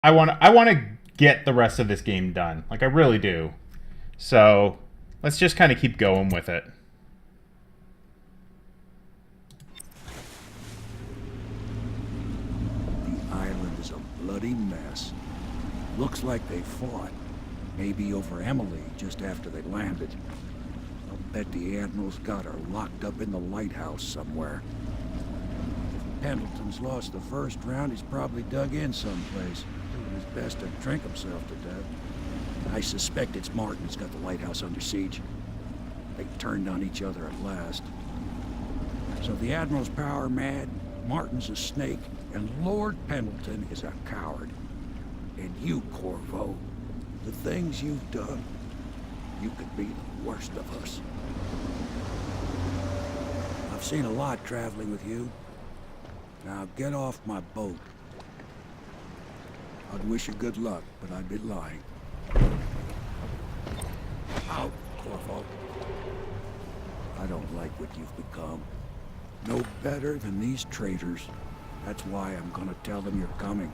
I want to get the rest of this game done. Like, I really do. So, let's just kind of keep going with it. The island is a bloody mess. Looks like they fought. Maybe over Emily just after they landed. I'll bet the Admiral's got her locked up in the lighthouse somewhere. If Pendleton's lost the first round, he's probably dug in someplace, doing his best to drink himself to death. I suspect it's Martin who's got the lighthouse under siege. They turned on each other at last. So the Admiral's power mad, Martin's a snake, and Lord Pendleton is a coward. And you, Corvo, the things you've done, you could be the worst of us. I've seen a lot traveling with you. Now get off my boat. I'd wish you good luck, but I'd be lying. Out, Corvo. I don't like what you've become. No better than these traitors. That's why I'm gonna tell them you're coming.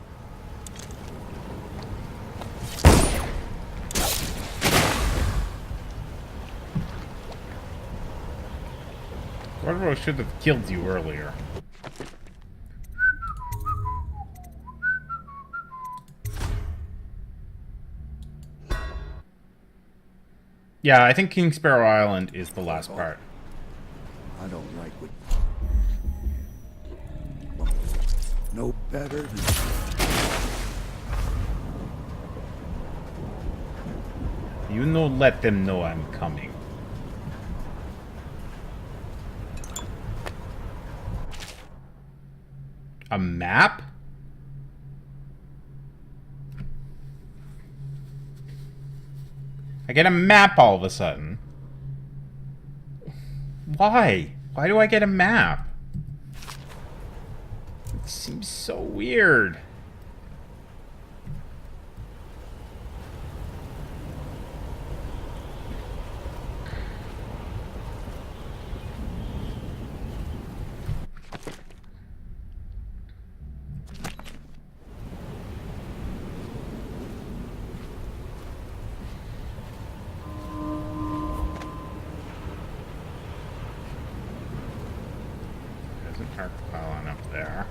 Corvo should have killed you earlier. Yeah, I think King Sparrow Island is the last part. I don't like what... No better than... You know, let them know I'm coming. A map? I get a map all of a sudden. Why? Why do I get a map? It seems so weird. Pylon up there.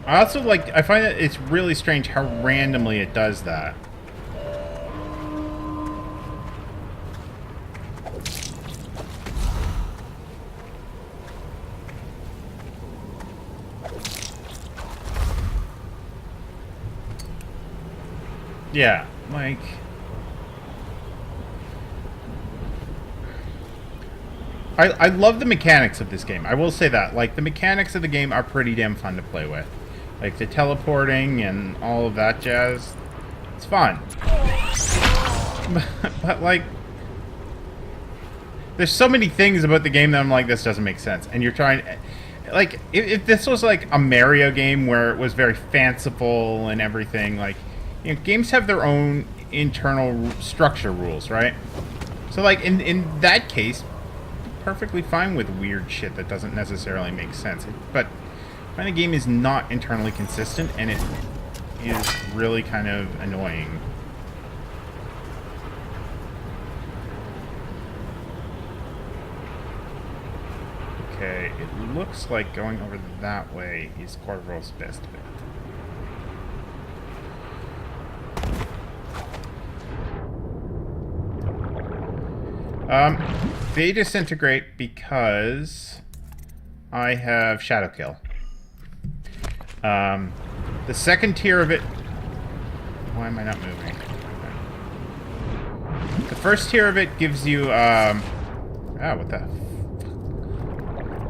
I also I find that it's really strange how randomly it does that. Yeah, like... I love the mechanics of this game. I will say that. Like, the mechanics of the game are pretty damn fun to play with. Like, the teleporting and all of that jazz. It's fun. But, like... There's so many things about the game that I'm like, this doesn't make sense. And you're trying... Like, if this was, like, a Mario game where it was very fanciful and everything, like... You know, games have their own internal structure rules, right? So, like, in that case... perfectly fine with weird shit that doesn't necessarily make sense. But when a game is not internally consistent, and it is really kind of annoying. Okay, it looks like going over that way is Corvo's best bet. They disintegrate because I have Shadow Kill. The second tier of it... Why am I not moving? Okay. The first tier of it gives you, what the...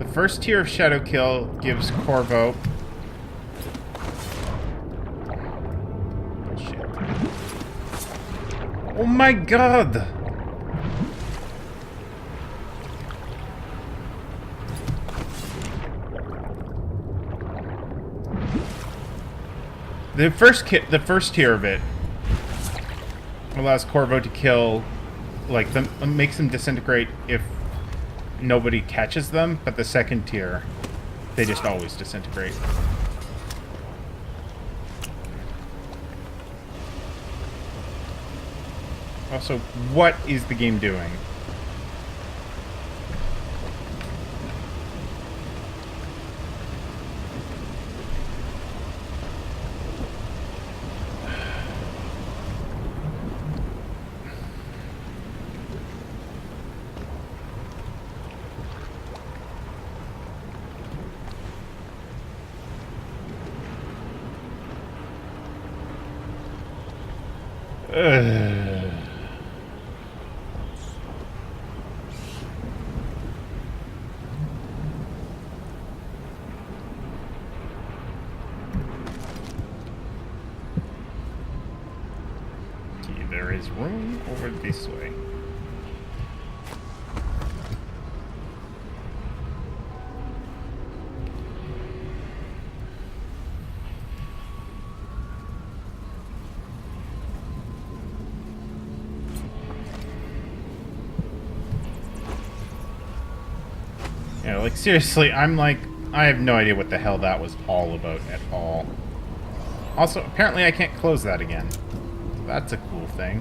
The first tier of Shadow Kill gives Corvo... Shit. Oh my god! The first tier of it allows Corvo to kill, like, makes them disintegrate if nobody catches them, but the second tier, they just always disintegrate. Also, what is the game doing? Okay, there is room over this way. Yeah, like seriously, I have no idea what the hell that was all about at all. Also, apparently I can't close that again. So that's a cool thing.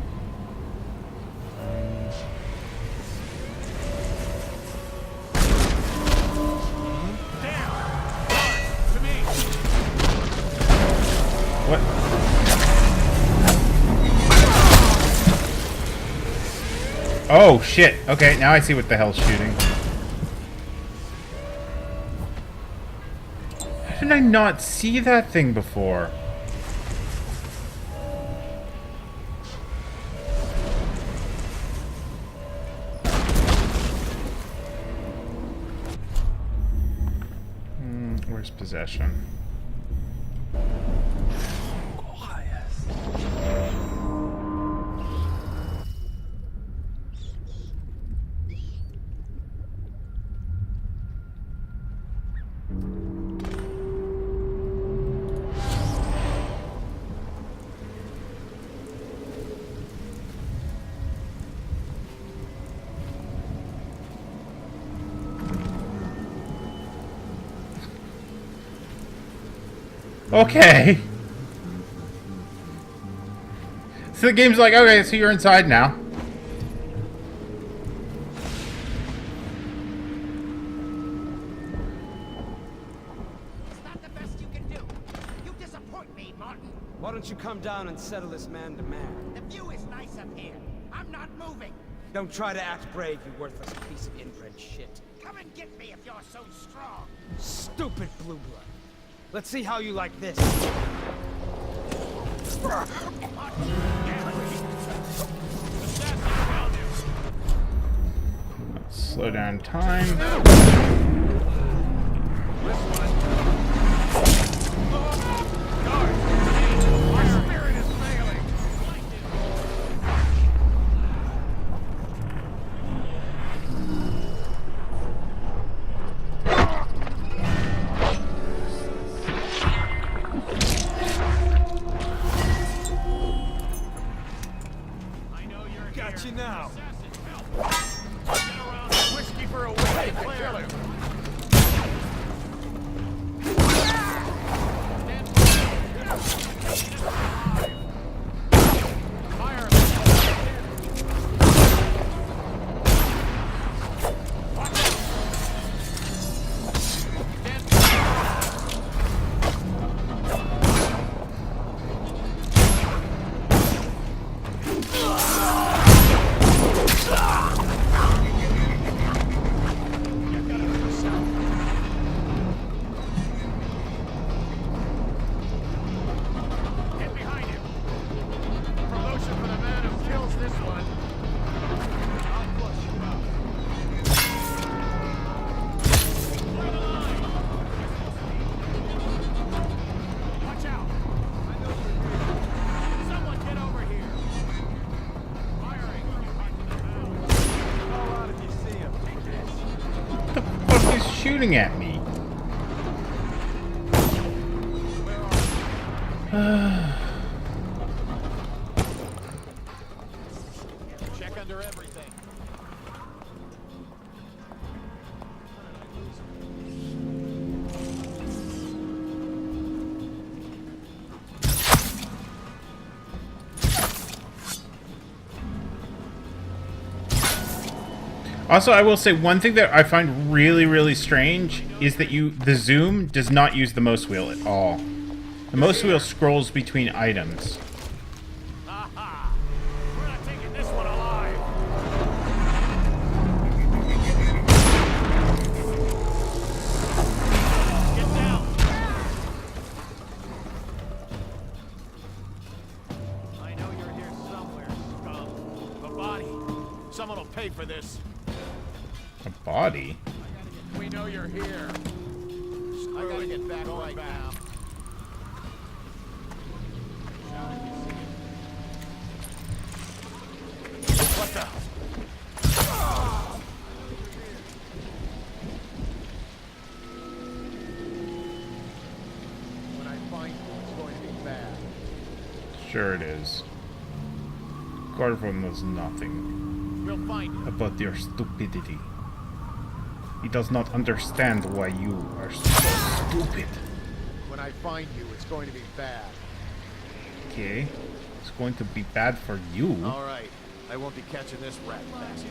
What? Oh shit. Okay, now I see what the hell's shooting. How did I not see that thing before? Where's possession? Okay. So the game's like, okay, so you're inside now. It's not the best you can do. You disappoint me, Martin. Why don't you come down and settle this man to man? The view is nice up here. I'm not moving. Don't try to act brave, you worthless piece of inbred shit. Come and get me if you're so strong. Stupid blue blood. Let's see how you like this. Let's slow down time. Got you now. Whiskey for a way, clearly. Shooting at me. Check under everything. Also, I will say one thing that I find really, really strange is that the zoom does not use the mouse wheel at all. The mouse wheel scrolls between items. Aha! We're not taking this one alive. Get down. I know you're here somewhere, scum. A body. Someone will pay for this. A body? We know you're here. I gotta get back right now. What the? When I find you, it's going to be bad. Sure it is. Corvo knows nothing We'll find you. about your stupidity. He does not understand why you are so stupid. When I find you, it's going to be bad. Okay. It's going to be bad for you. All right. I won't be catching this rat bastard.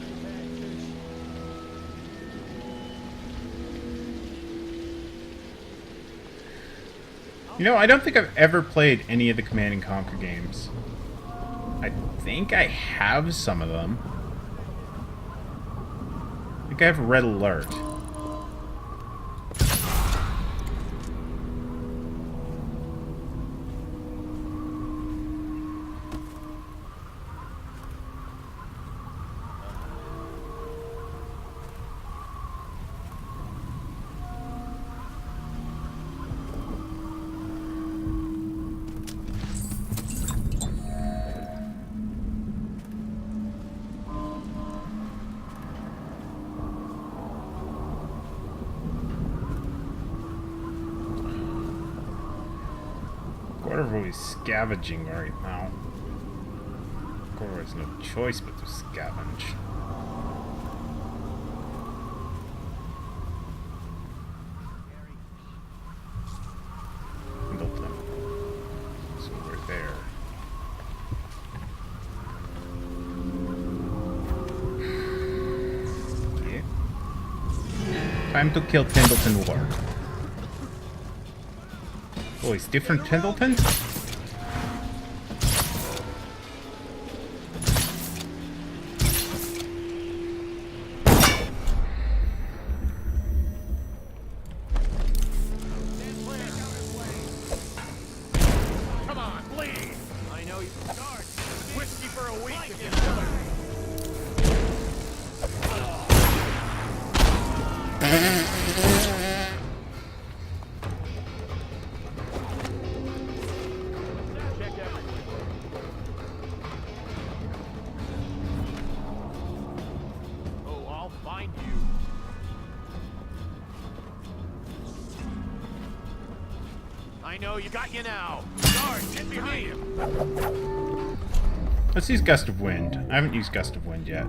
You know, I don't think I've ever played any of the Command & Conquer games. I think I have some of them. I think I have Red Alert. Corvo is scavenging right now. Corvo has no choice but to scavenge. Pendleton. So we're there. Yeah. Time to kill Pendleton War. Oh, it's different Pendleton? Come on, bleed! I know you can start. Whiskey for a week if you kill her. Check everything. Oh, I'll find you. I know you got you now. Guard, get behind him. Let's use Gust of Wind. I haven't used Gust of Wind yet.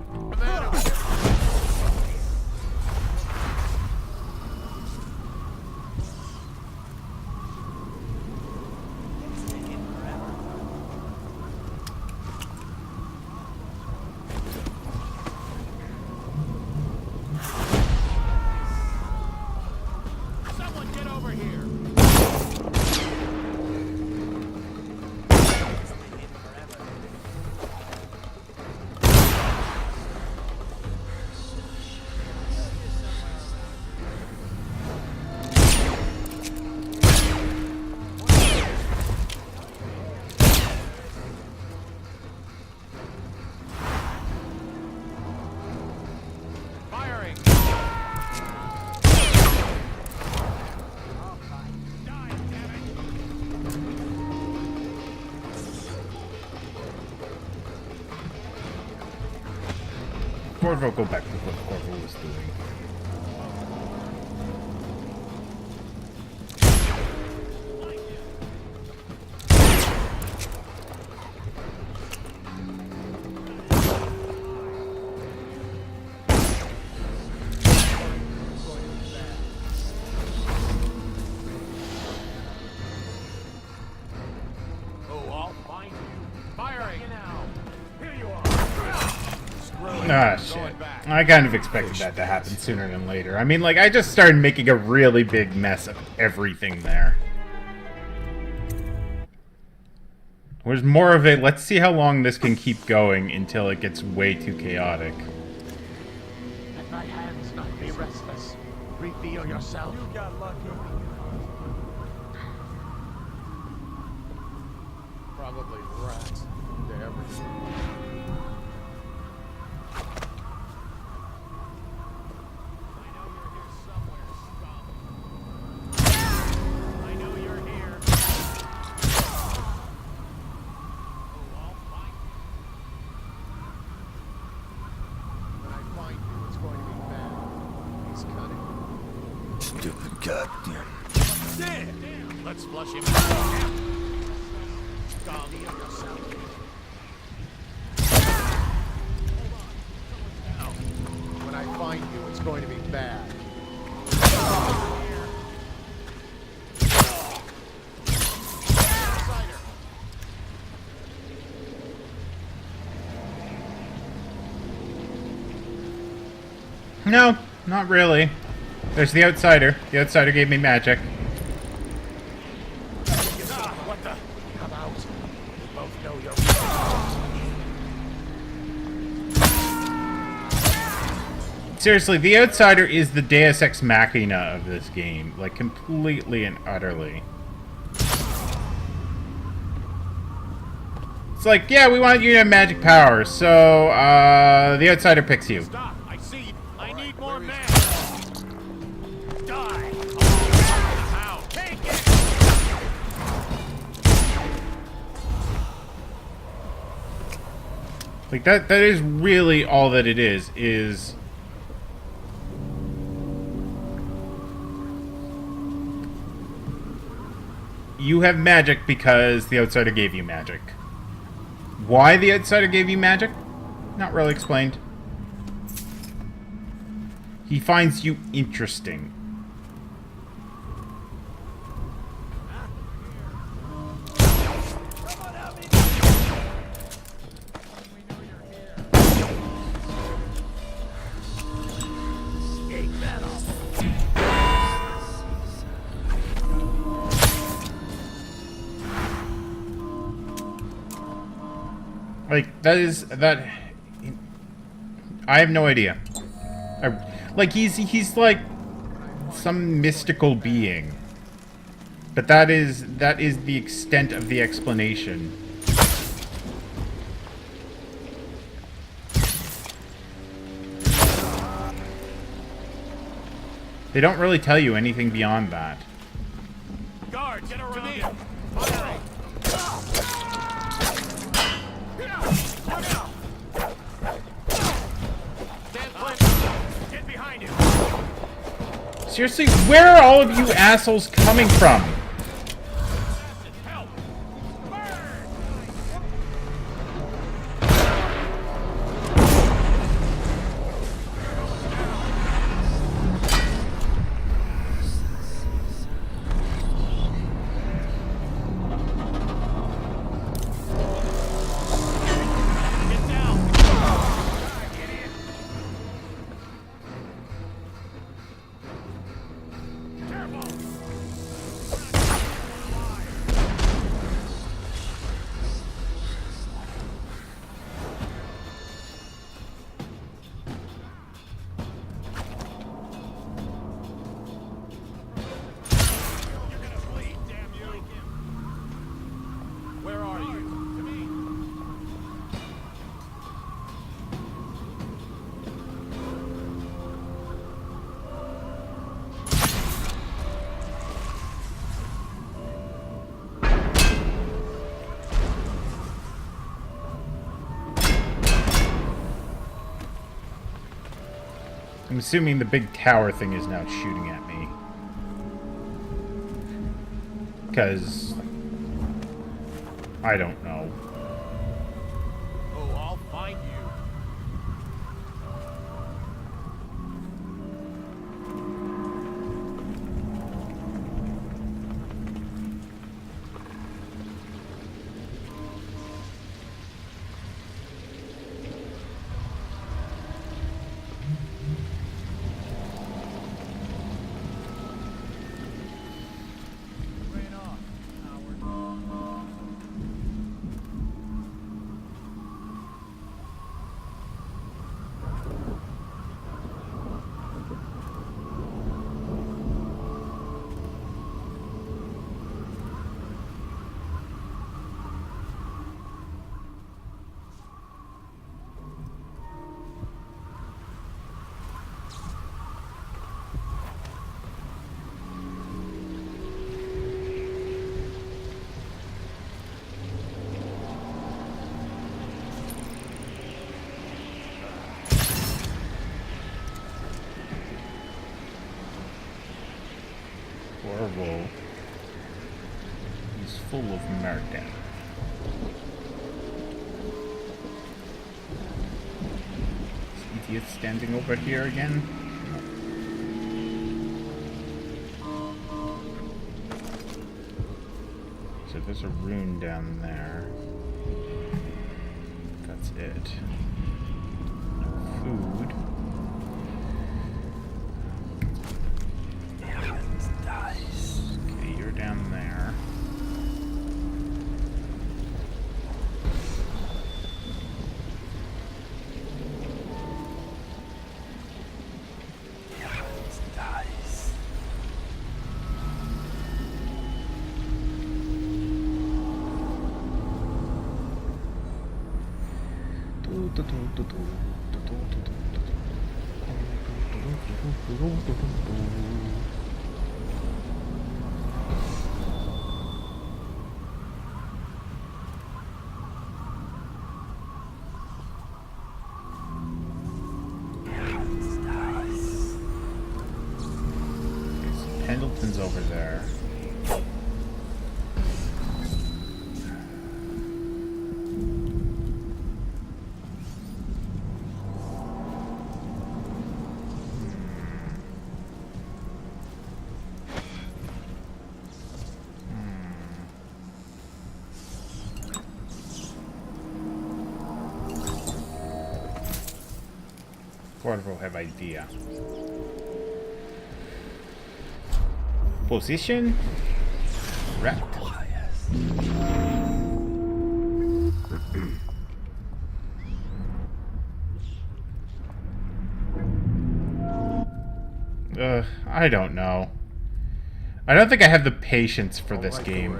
Someone get over here. Firing. Die, damn it. Corvo, go back to what Corvo was doing. Oh, I'll find you. Firing now. Here you are. Screw it. Ah, Going shit. back. I kind of expected that to happen sooner than later. I mean, like, I just started making a really big mess of everything there. There's more of a, let's see how long this can keep going until it gets way too chaotic. Let my hands not be restless. Reveal yourself. You got lucky. Probably rats. They're everything. I know you're here somewhere, scum. Oh, I'll find you. When I find you, it's going to be bad. He's cunning. Stupid goddamn. Damn! Let's flush him out. Scum, yourself. No. When I find you, it's going to be bad. No, not really. There's the Outsider. The Outsider gave me magic. What the? Come out. We both know you're. Seriously, the Outsider is the Deus Ex Machina of this game. Like, completely and utterly. It's like, yeah, we want you to have magic powers, so, the Outsider picks you. Stop! I see you. I need more men. Die! How? Take it! Like, that is really all that it is you have magic because the Outsider gave you magic. Why the Outsider gave you magic? Not really explained. He finds you interesting. Like, that I have no idea. Like, he's like some mystical being. But that is the extent of the explanation. They don't really tell you anything beyond that. Guard, get around him. Fire! Get behind him. Seriously, where are all of you assholes coming from? Help! Get down! Careful! You're gonna bleed, damn you! Where are you? To me. I'm assuming the big tower thing is now shooting at me. Because I don't know. Oh, I'll find you. Corvo. He's full of murder. This idiot standing over here again. So there's a rune down there. That's it. Food. Okay, you're down there. Pendleton's over there. Corvo have idea. Position. Correct. I don't know. I don't think I have the patience for this game.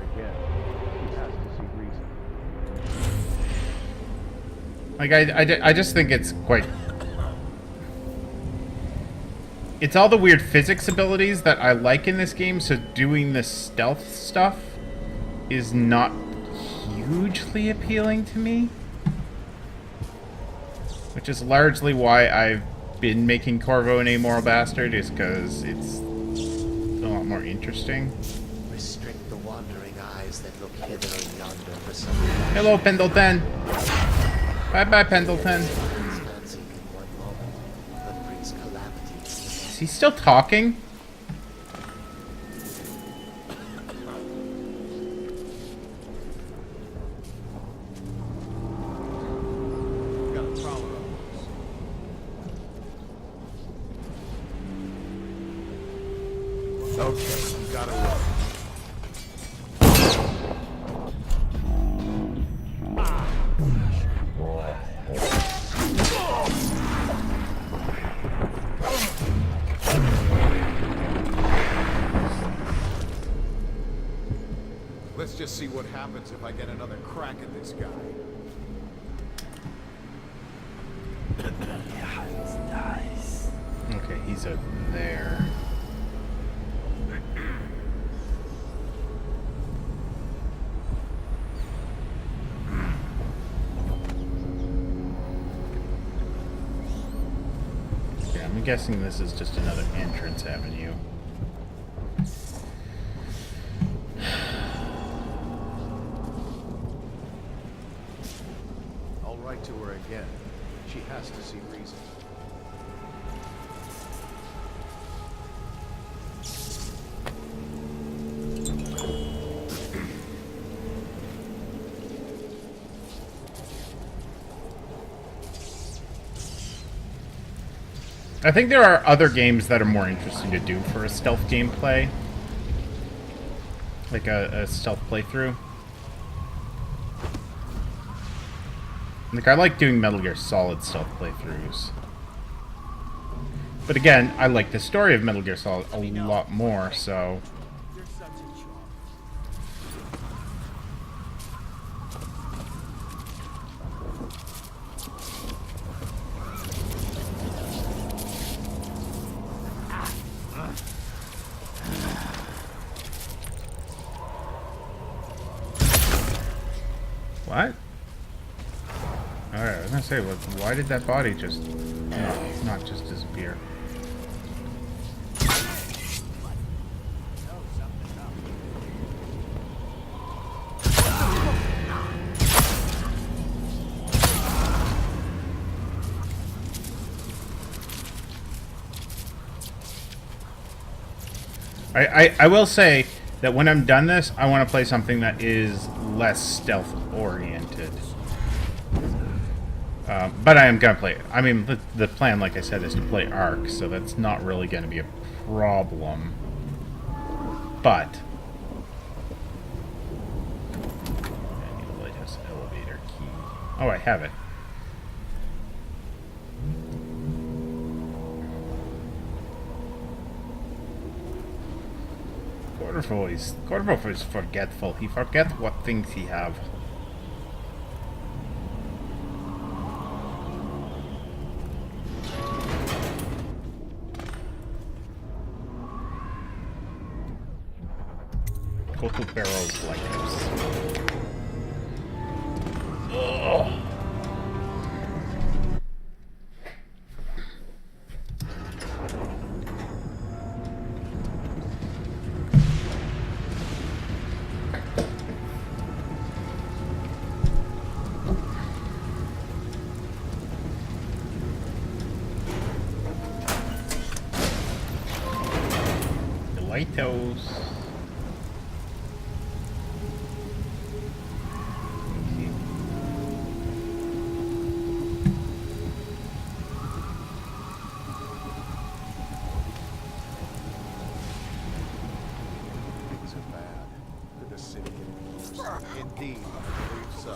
Like, I just think it's quite... It's all the weird physics abilities that I like in this game, so doing the stealth stuff is not hugely appealing to me. Which is largely why I've been making Corvo an amoral bastard, is because it's a lot more interesting. Restrict the wandering eyes that look hither and yonder for some Hello, Pendleton! Bye-bye, Pendleton. fancy in one moment, but brings calamity. Is he still talking? Got a prowler on this. Okay, you gotta run. Let's just see what happens if I get another crack at this guy. Okay, he's over there. Okay, I'm guessing this is just another entrance avenue. I'll write to her again. She has to see reason. I think there are other games that are more interesting to do for a stealth gameplay. Like a stealth playthrough. Like, I like doing Metal Gear Solid stealth playthroughs. But again, I like the story of Metal Gear Solid a lot more, so... You're such a charm. What? Alright, I was gonna say, why did that body just... not just disappear? I will say that when I'm done this, I want to play something that is less stealth-oriented. But I am going to play it. I mean, the plan, like I said, is to play Ark, so that's not really going to be a problem. But... I need a lighthouse elevator key. Oh, I have it. Corvo is forgetful. He forgets what things he have. Go to Barrow's lighthouse. Ugh. Lighthouse. Things are bad. Could the city get worse? Indeed, I believe so.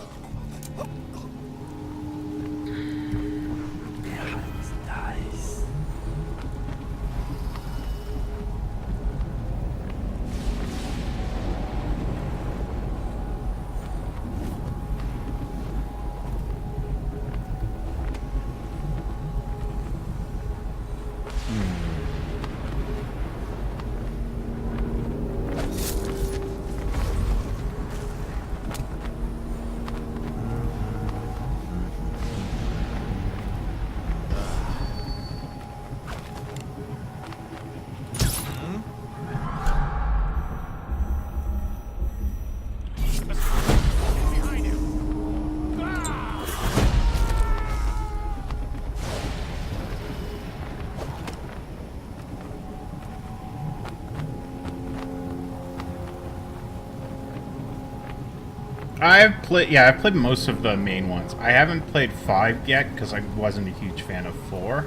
I've played most of the main ones. I haven't played 5 yet because I wasn't a huge fan of 4.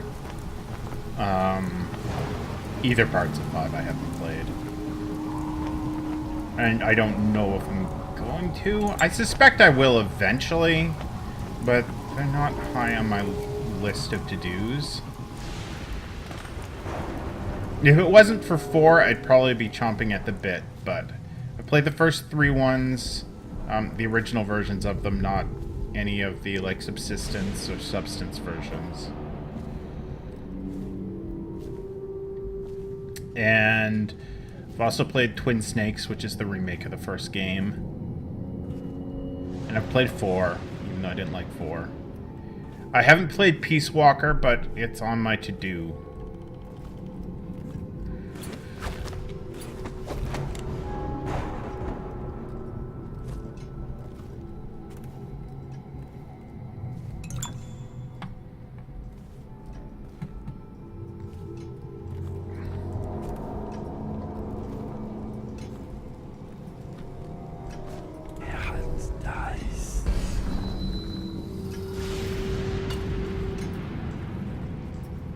Either parts of 5 I haven't played. And I don't know if I'm going to. I suspect I will eventually, but they're not high on my list of to-dos. If it wasn't for 4, I'd probably be chomping at the bit, but I played the first 3 ones. The original versions of them, not any of the like subsistence or substance versions. And I've also played Twin Snakes, which is the remake of the first game. And I've played 4, even though I didn't like 4. I haven't played Peace Walker, but it's on my to-do.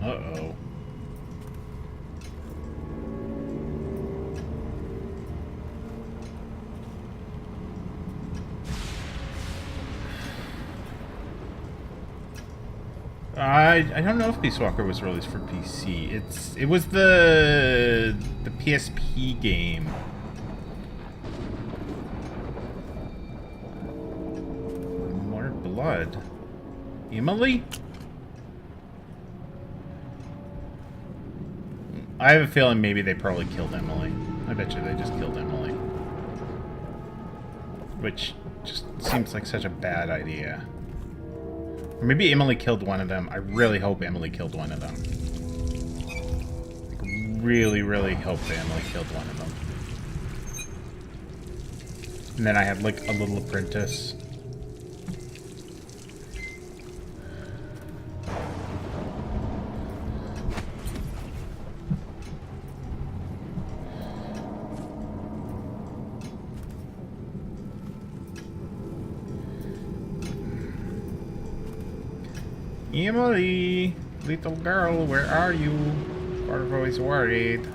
Uh-oh. I don't know if Peace Walker was released for PC. It was the PSP game. More blood. Emily? I have a feeling maybe they probably killed Emily. I bet you they just killed Emily. Which just seems like such a bad idea. Or maybe Emily killed one of them. I really hope Emily killed one of them. Like, really, really hope that Emily killed one of them. And then I had like a little apprentice. Emily, little girl, where are you? Corvo is worried.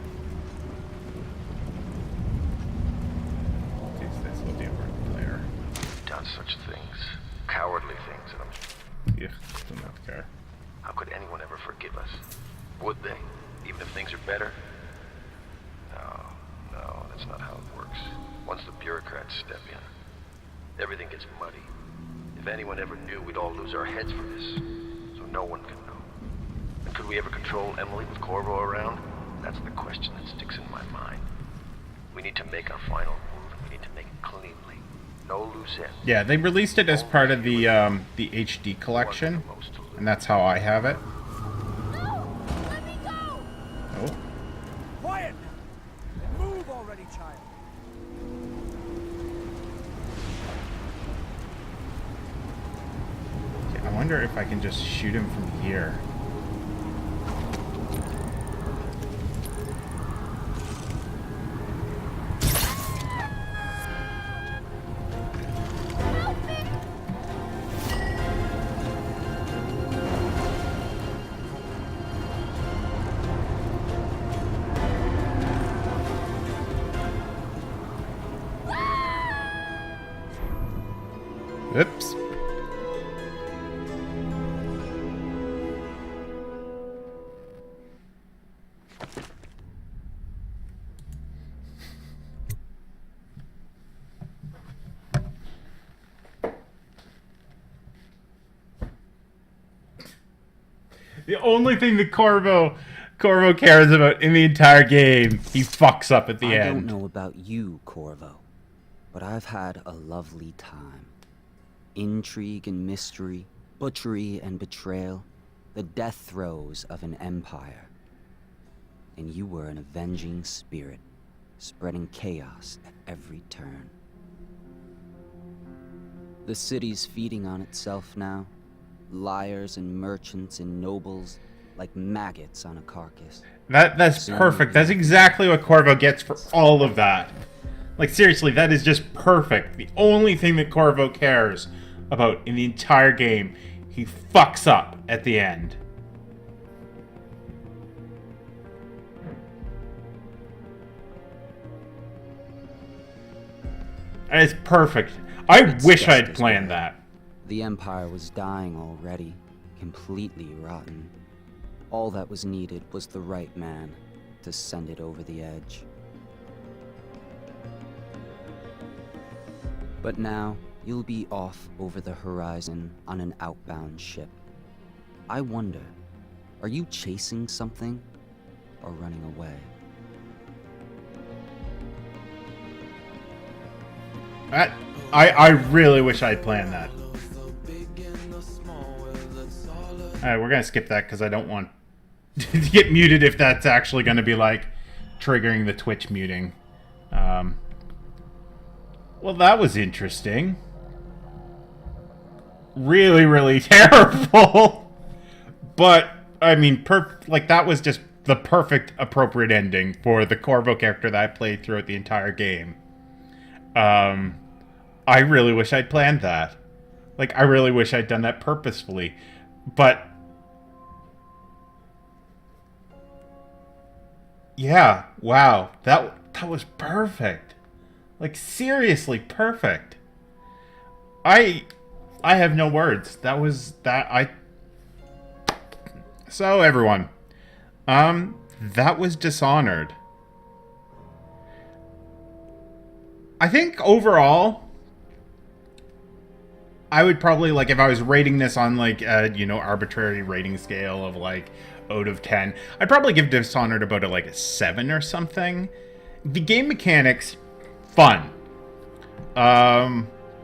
Is this will be a work player? Done such things, cowardly things, and Yeah, do not care. how could anyone ever forgive us? Would they? Even if things are better? No, that's not how it works. Once the bureaucrats step in, everything gets muddy. If anyone ever knew, we'd all lose our heads for this. So no one can know. And could we ever control Emily with Corvo around? That's the question that sticks in my mind. We need to make our final move, and we need to make it cleanly. No loose ends. Yeah, they released it as part of the HD collection, and that's how I have it. No! Let me go! Oh. Quiet! Move already, child! Okay, I wonder if I can just shoot him from here. Oops. The only thing that Corvo cares about in the entire game, he fucks up at the end. I don't know about you, Corvo, but I've had a lovely time. Intrigue and mystery, butchery and betrayal, the death throes of an empire. And you were an avenging spirit, spreading chaos at every turn. The city's feeding on itself now. Liars and merchants and nobles, like maggots on a carcass. That's perfect. That's exactly what Corvo gets for all of that. Like, seriously, that is just perfect. The only thing that Corvo cares about in the entire game, he fucks up at the end. And it's perfect. I wish I had planned that. The Empire was dying already, completely rotten. All that was needed was the right man to send it over the edge. But now, you'll be off over the horizon on an outbound ship. I wonder, are you chasing something or running away? I really wish I'd planned that. Alright, we're gonna skip that because I don't want to get muted if that's actually gonna be like triggering the Twitch muting. Well, that was interesting. Really, really terrible. But I mean, like that was just the perfect, appropriate ending for the Corvo character that I played throughout the entire game. I really wish I'd planned that. Like, I really wish I'd done that purposefully. But yeah, wow, that was perfect. Like, seriously perfect. I have no words. So everyone, that was Dishonored. I think overall, I would probably, like, if I was rating this on, like, arbitrary rating scale of, like, out of 10, I'd probably give Dishonored about a 7 or something. The game mechanics, fun.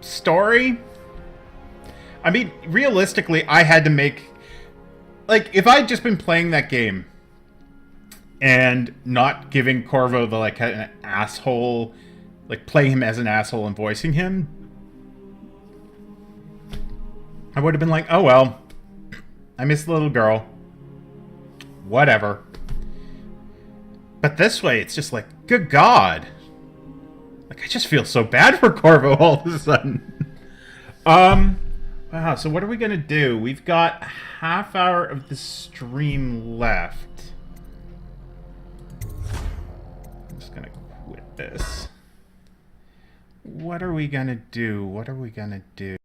Story, I mean, realistically, I had to make, like, if I'd just been playing that game and not giving Corvo the, like, an asshole, like, play him as an asshole and voicing him, I would have been like, oh well, I miss the little girl. Whatever. But this way, it's just like, good God. Like, I just feel so bad for Corvo all of a sudden. Wow, so what are we gonna do? We've got half hour of the stream left. I'm just gonna quit this. What are we gonna do? What are we gonna do?